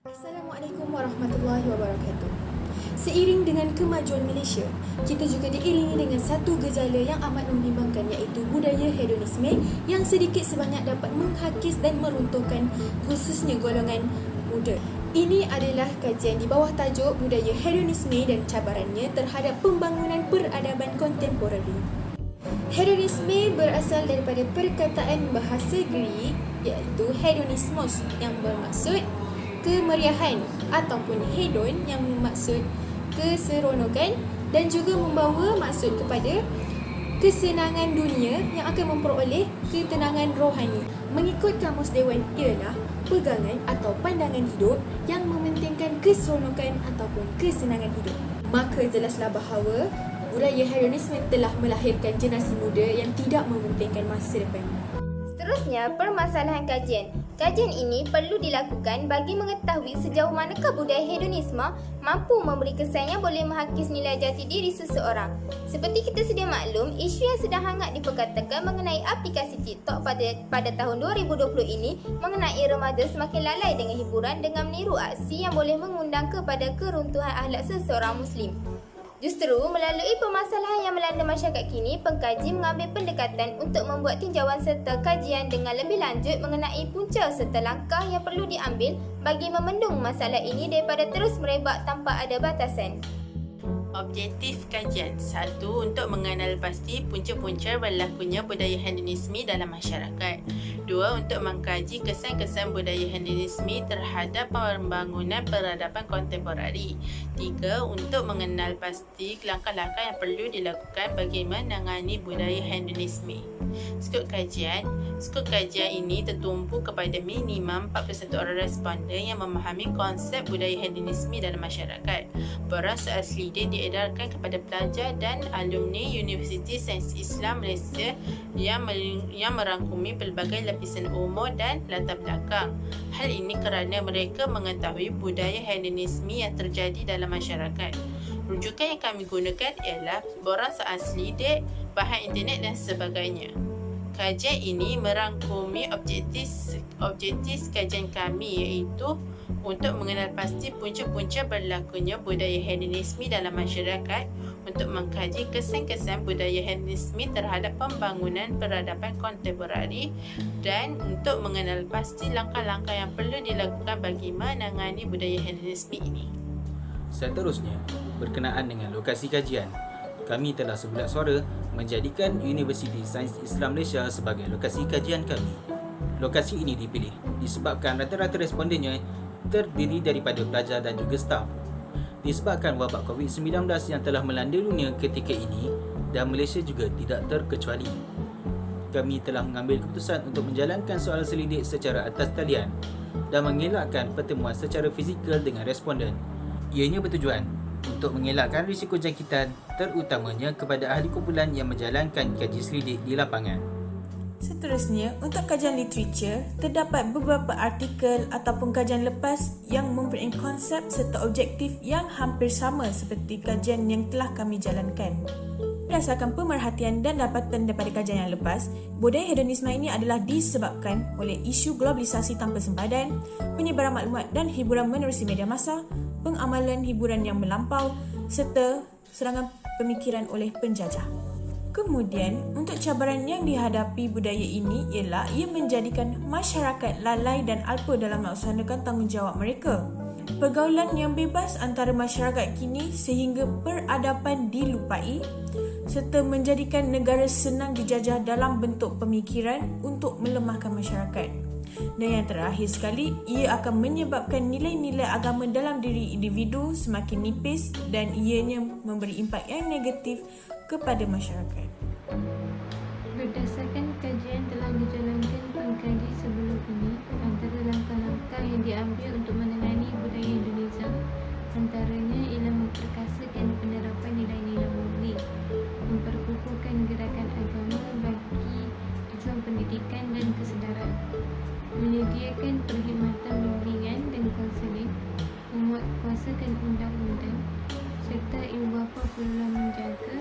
Assalamualaikum warahmatullahi wabarakatuh. Seiring dengan kemajuan Malaysia, kita juga diiringi dengan satu gejala yang amat membimbangkan, iaitu budaya hedonisme yang sedikit sebanyak dapat menghakis dan meruntuhkan khususnya golongan muda. Ini adalah kajian di bawah tajuk budaya hedonisme dan cabarannya terhadap pembangunan peradaban kontemporari. Hedonisme berasal daripada perkataan bahasa Greek iaitu hedonismos yang bermaksud kemeriahan ataupun hedon yang bermaksud keseronokan dan juga membawa maksud kepada kesenangan dunia yang akan memperoleh ketenangan rohani. Mengikut Kamus Dewan ialah pegangan atau pandangan hidup yang mementingkan keseronokan ataupun kesenangan hidup. Maka jelaslah bahawa budaya hedonisme telah melahirkan generasi muda yang tidak mementingkan masa depan. Seterusnya, permasalahan kajian. Kajian ini perlu dilakukan bagi mengetahui sejauh manakah budaya hedonisme mampu memberi kesan yang boleh menghakis nilai jati diri seseorang. Seperti kita sedia maklum, isu yang sedang hangat diperkatakan mengenai aplikasi TikTok pada tahun 2020 ini mengenai remaja semakin lalai dengan hiburan dengan meniru aksi yang boleh mengundang kepada keruntuhan akhlak seseorang Muslim. Justru melalui permasalahan yang melanda masyarakat kini, pengkaji mengambil pendekatan untuk membuat tinjauan serta kajian dengan lebih lanjut mengenai punca serta langkah yang perlu diambil bagi memendung masalah ini daripada terus merebak tanpa ada batasan. Objektif kajian. 1. Untuk mengenal pasti punca-punca berlakunya budaya hedonisme dalam masyarakat. 2. Untuk mengkaji kesan-kesan budaya hedonisme terhadap pembangunan peradaban kontemporari. 3. Untuk mengenal pasti langkah-langkah yang perlu dilakukan bagi menangani budaya hedonisme. Skop kajian. Skop kajian ini tertumpu kepada minimum 41 orang responden yang memahami konsep budaya hedonisme dalam masyarakat. Borang soal selidik diedarkan kepada pelajar dan alumni Universiti Sains Islam Malaysia yang merangkumi pelbagai lapisan umur dan latar belakang. Hal ini kerana mereka mengetahui budaya hedonisme yang terjadi dalam masyarakat. Rujukan yang kami gunakan ialah borang soal selidik, bahan internet dan sebagainya. Kajian ini merangkumi objektif kajian kami iaitu untuk mengenal pasti punca-punca berlakunya budaya hedonisme dalam masyarakat, untuk mengkaji kesan-kesan budaya hedonisme terhadap pembangunan peradaban kontemporari dan untuk mengenal pasti langkah-langkah yang perlu dilakukan bagi menangani budaya hedonisme ini. Seterusnya, berkenaan dengan lokasi kajian, kami telah sebulat suara menjadikan Universiti Sains Islam Malaysia sebagai lokasi kajian kami. Lokasi ini dipilih disebabkan rata-rata respondennya terdiri daripada pelajar dan juga staf. Disebabkan wabak COVID-19 yang telah melanda dunia ketika ini dan Malaysia juga tidak terkecuali, kami telah mengambil keputusan untuk menjalankan soalan selidik secara atas talian dan mengelakkan pertemuan secara fizikal dengan responden. Ianya bertujuan untuk mengelakkan risiko jangkitan, terutamanya kepada ahli kumpulan yang menjalankan kaji selidik di lapangan. Seterusnya, untuk kajian literature, terdapat beberapa artikel ataupun kajian lepas yang mempunyai konsep serta objektif yang hampir sama seperti kajian yang telah kami jalankan. Berdasarkan pemerhatian dan dapatan daripada kajian yang lepas, budaya hedonisme ini adalah disebabkan oleh isu globalisasi tanpa sempadan, penyebaran maklumat dan hiburan menerusi media massa, pengamalan hiburan yang melampau serta serangan pemikiran oleh penjajah. Kemudian, untuk cabaran yang dihadapi budaya ini ialah ia menjadikan masyarakat lalai dan alpa dalam melaksanakan tanggungjawab mereka. Pergaulan yang bebas antara masyarakat kini sehingga peradaban dilupai serta menjadikan negara senang dijajah dalam bentuk pemikiran untuk melemahkan masyarakat. Dan yang terakhir sekali, ia akan menyebabkan nilai-nilai agama dalam diri individu semakin nipis dan ianya memberi impak yang negatif kepada masyarakat. Berdasarkan kajian telah dijalankan pengkaji sebelum ini, antara langkah-langkah yang diambil untuk menangani budaya Indonesia antaranya ialah memperkasakan penerapan nilai-nilai murni, memperkukuhkan gerakan agama bagi tujuan pendidikan dan kesedaran, menyediakan perkhidmatan bimbingan dan konseling, menguatkuasakan undang-undang serta ibu bapa perlu menjaga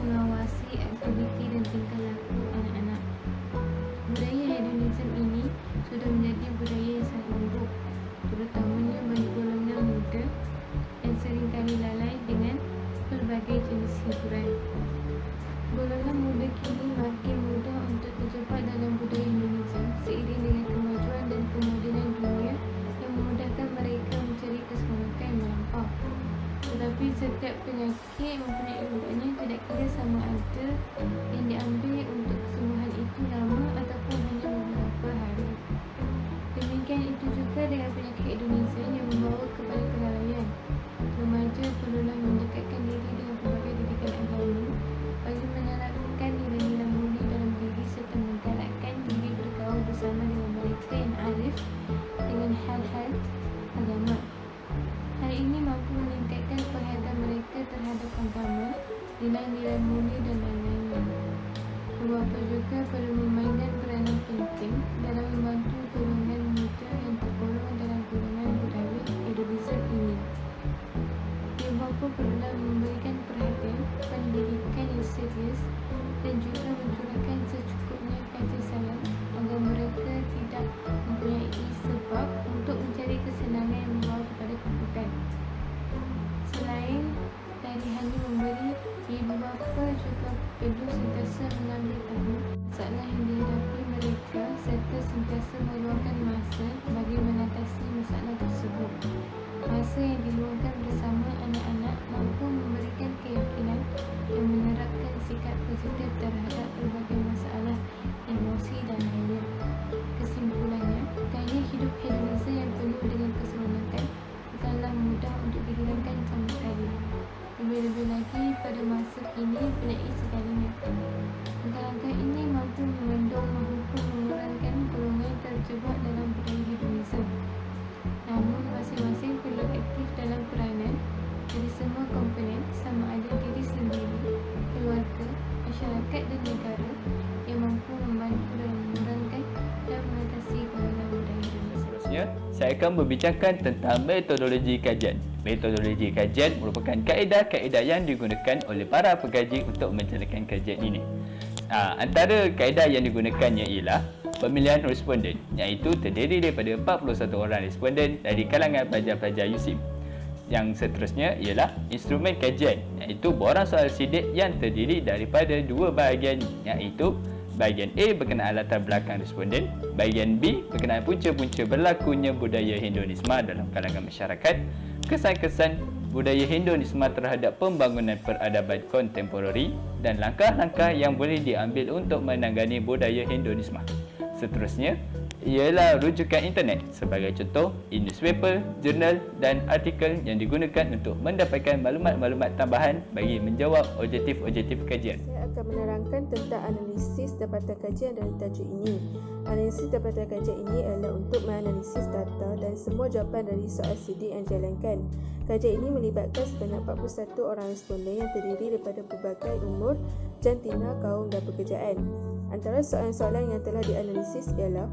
mengawasi aktiviti dan tingkah laku anak-anak. Budaya hedonisme ini sudah menjadi budaya yang sangat buruk, terutamanya Tetapi setiap penyakit mempunyai ubatnya, tidak kira sama ada yang diambil untuk kesembuhan itu lama ataupun hanya beberapa hari. Demikian itu juga dengan penyakit hedonisme yang membawa kepada kelalaian. Remaja perlulah mendekatkan diri dengan pelbagai didikan agama bagi menerapkan nilai-nilai mulia dalam diri serta menggalakkan diri bergaul bersama dengan mereka yang arif dengan hal-hal agama. Hal ini mampu meningkatkan perhatian mereka terhadap agama, nilai-nilai mulia dan lain-lainnya. Beberapa juga perlu memainkan peranan penting dalam membantu golongan muda yang tergolong dalam golongan budaya hedonisme ini. Beberapa perlulah memberikan perhatian pendidikan yang serius dan juga mencurahkan secukupnya kasih sayang agar mereka tidak mempunyai sebab untuk mencari kesenangan yang membawa kepada keburukan. Selain dari hanya memberi, ibu bapa juga perlu sentiasa mengambil tahu masalah yang dihadapi mereka serta sentiasa meluangkan masa bagi mengatasi masalah tersebut. Masa yang diluangkan bersama anak-anak mampu memberikan keyakinan dan menerapkan sikap positif terhadap berbagai masalah emosi dan lainnya. Kesimpulannya, gaya hidup hedonisme yang penuh dengan keseronokan bukanlah mudah untuk dihilangkan sama sekali. Lebih-lebih lagi pada masa kini penyakit segalanya. Langkah-langkah ini mampu membendung maupun mengurangkan golongan terjebak dalam budaya hedonisme. Namun masing-masing perlu aktif dalam peranan dari semua komponen sama ada diri sendiri, keluarga, masyarakat dan negara yang mampu membantu dalam mengurangkan dan mengatasi golongan budaya hedonisme. Seterusnya, saya akan berbincangkan tentang metodologi kajian. Metodologi kajian merupakan kaedah-kaedah yang digunakan oleh para pengkaji untuk menjalankan kajian ini. Antara kaedah yang digunakannya ialah pemilihan responden, iaitu terdiri daripada 41 orang responden dari kalangan pelajar-pelajar USIM. Yang seterusnya ialah instrumen kajian, iaitu borang soal sidik yang terdiri daripada dua bahagian, iaitu bahagian A berkenaan latar belakang responden, bahagian B berkenaan punca-punca berlakunya budaya hedonisme dalam kalangan masyarakat, kesan-kesan budaya hedonisme terhadap pembangunan peradaban kontemporari dan langkah-langkah yang boleh diambil untuk menangani budaya hedonisme. Seterusnya ialah rujukan internet, sebagai contoh e-newspaper, jurnal dan artikel yang digunakan untuk mendapatkan maklumat-maklumat tambahan bagi menjawab objektif-objektif kajian. Saya akan menerangkan tentang analisis dapatan kajian dari tajuk ini. Analisis dapatan kajian ini adalah untuk menganalisis data dan semua jawapan dari soal sidik yang dijalankan. Kajian ini melibatkan sebanyak 41 orang responden yang terdiri daripada berbagai umur, jantina, kaum dan pekerjaan. Antara soalan-soalan yang telah dianalisis ialah: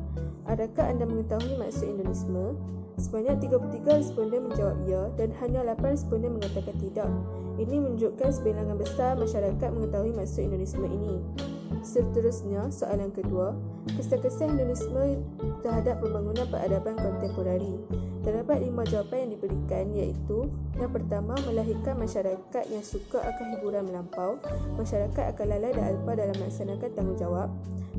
adakah anda mengetahui maksud hedonisme? Sebanyak 33 responden menjawab ya dan hanya 8 responden mengatakan tidak. Ini menunjukkan sebilangan besar masyarakat mengetahui maksud hedonisme ini. Seterusnya, soalan kedua, kesan-kesan hedonisme terhadap pembangunan peradaban kontemporari. Terdapat 5 jawapan yang diberikan, iaitu: yang pertama, melahirkan masyarakat yang suka akan hiburan melampau, masyarakat akan lalai dan alpa dalam melaksanakan tanggungjawab,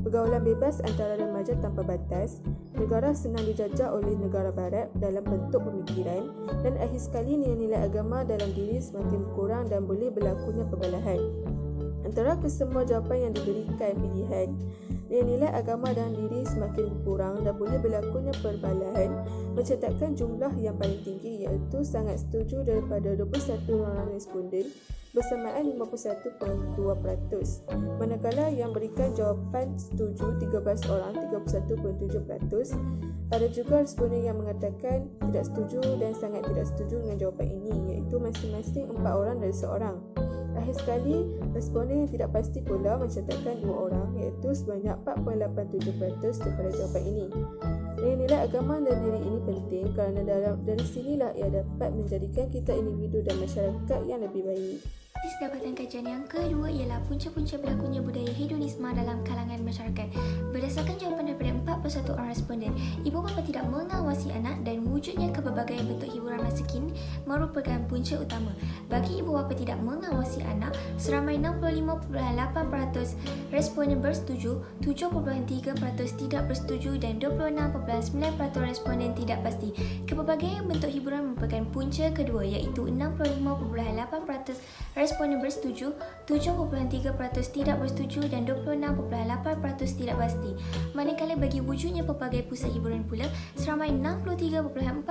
pergaulan bebas antara remaja tanpa batas, negara senang dijajah oleh negara barat dalam bentuk pemikiran, dan akhir sekali nilai-nilai agama dalam diri semakin berkurang dan boleh berlakunya perbalahan. Antara kesemua jawapan yang diberikan pilihan, nilai-nilai agama dalam diri semakin berkurang dan boleh berlakunya perbalahan mencetakkan jumlah yang paling tinggi, iaitu sangat setuju daripada 21 orang responden bersamaan 51.2%. Manakala yang berikan jawapan setuju 13 orang 31.7%. Ada juga responden yang mengatakan tidak setuju dan sangat tidak setuju dengan jawapan ini, iaitu masing-masing 4 orang dari seorang. Akhir sekali, responden yang tidak pasti pula mencatatkan 2 orang, iaitu sebanyak 4.87% daripada jawapan ini. Nilai-nilai agama dan diri ini penting kerana dari sinilah ia dapat menjadikan kita individu dan masyarakat yang lebih baik. Dapatan kajian yang kedua ialah punca-punca berlakunya budaya hedonisme dalam kalangan masyarakat. Berdasarkan jawapan daripada 41 orang responden, ibu bapa tidak mengawasi anak dan wujudnya pelbagai bentuk hiburan masa kini merupakan punca utama. Bagi ibu bapa tidak mengawasi anak, seramai 65.8% responden bersetuju, 7.3% tidak bersetuju dan 26.9% responden tidak pasti. Pelbagai bentuk hiburan merupakan punca kedua iaitu 65.8% responden bersetuju, 7.3% tidak bersetuju dan 26.8% tidak pasti. Manakala bagi wujudnya pelbagai pusat hiburan pula, seramai 63.4%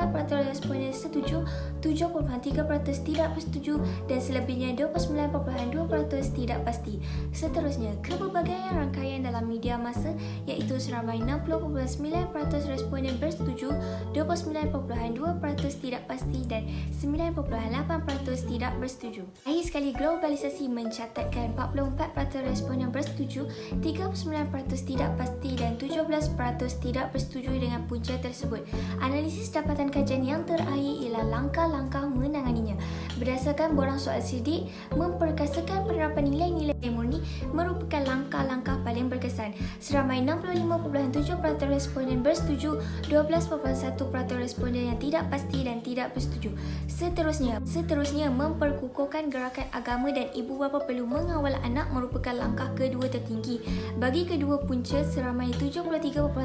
responden setuju, 7.3% tidak bersetuju dan selebihnya 29.2% tidak pasti. Seterusnya, kepelbagaian rangkaian dalam media masa iaitu seramai 60.9% responden bersetuju, 29.2% tidak pasti dan 9.8% tidak bersetuju. Akhir sekali, globalisasi mencatatkan 44% responden bersetuju, 39% tidak pasti dan 17% tidak bersetuju dengan punca tersebut. Analisis dapatan kajian yang terakhir ialah langkah-langkah menanganinya. Berdasarkan borang soal sidik, memperkasakan penerapan nilai-nilai murni merupakan langkah-langkah paling berkesan. Seramai 65.7% responden bersetuju, 12.1% responden yang tidak pasti dan tidak bersetuju. Seterusnya memperkukuhkan gerakan agama dan ibu bapa perlu mengawal anak merupakan langkah kedua tertinggi. Bagi kedua punca, seramai 73.1%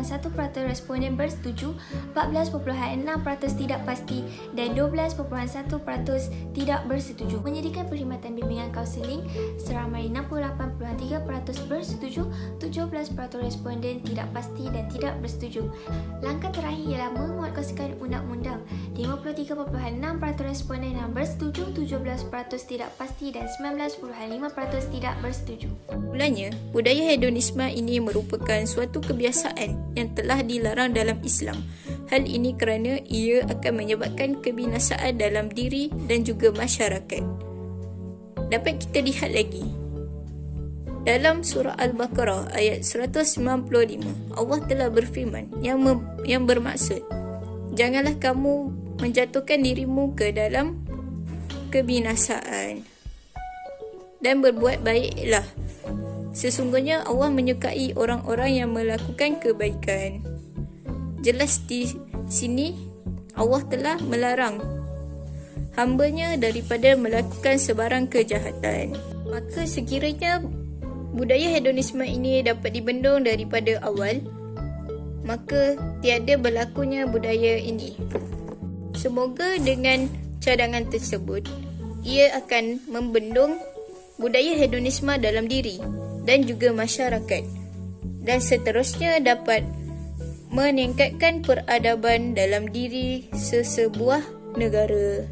responden bersetuju, 14.6% tidak pasti dan 12.1% tidak bersetuju. Menyediakan perkhidmatan bimbingan kaunseling, seramai 68.3% bersetuju, 17% responden tidak pasti dan tidak bersetuju. Langkah terakhir ialah menguatkuasikan undang-undang. 53.6% responden yang bersetuju, 17% tidak pasti dan 19.5% tidak bersetuju. Mulanya, budaya hedonisme ini merupakan suatu kebiasaan yang telah dilarang dalam Islam. Hal ini kerana ia akan menyebabkan kebinasaan dalam diri dan juga masyarakat. Dapat kita lihat lagi. Dalam surah Al-Baqarah ayat 195, Allah telah berfirman yang bermaksud, janganlah kamu menjatuhkan dirimu ke dalam kebinasaan dan berbuat baiklah. Sesungguhnya Allah menyukai orang-orang yang melakukan kebaikan. Jelas di sini Allah telah melarang hamba-Nya daripada melakukan sebarang kejahatan. Maka sekiranya budaya hedonisme ini dapat dibendung daripada awal, maka tiada berlakunya budaya ini. Semoga dengan cadangan tersebut, ia akan membendung budaya hedonisme dalam diri dan juga masyarakat, dan seterusnya dapat meningkatkan peradaban dalam diri sesebuah negara.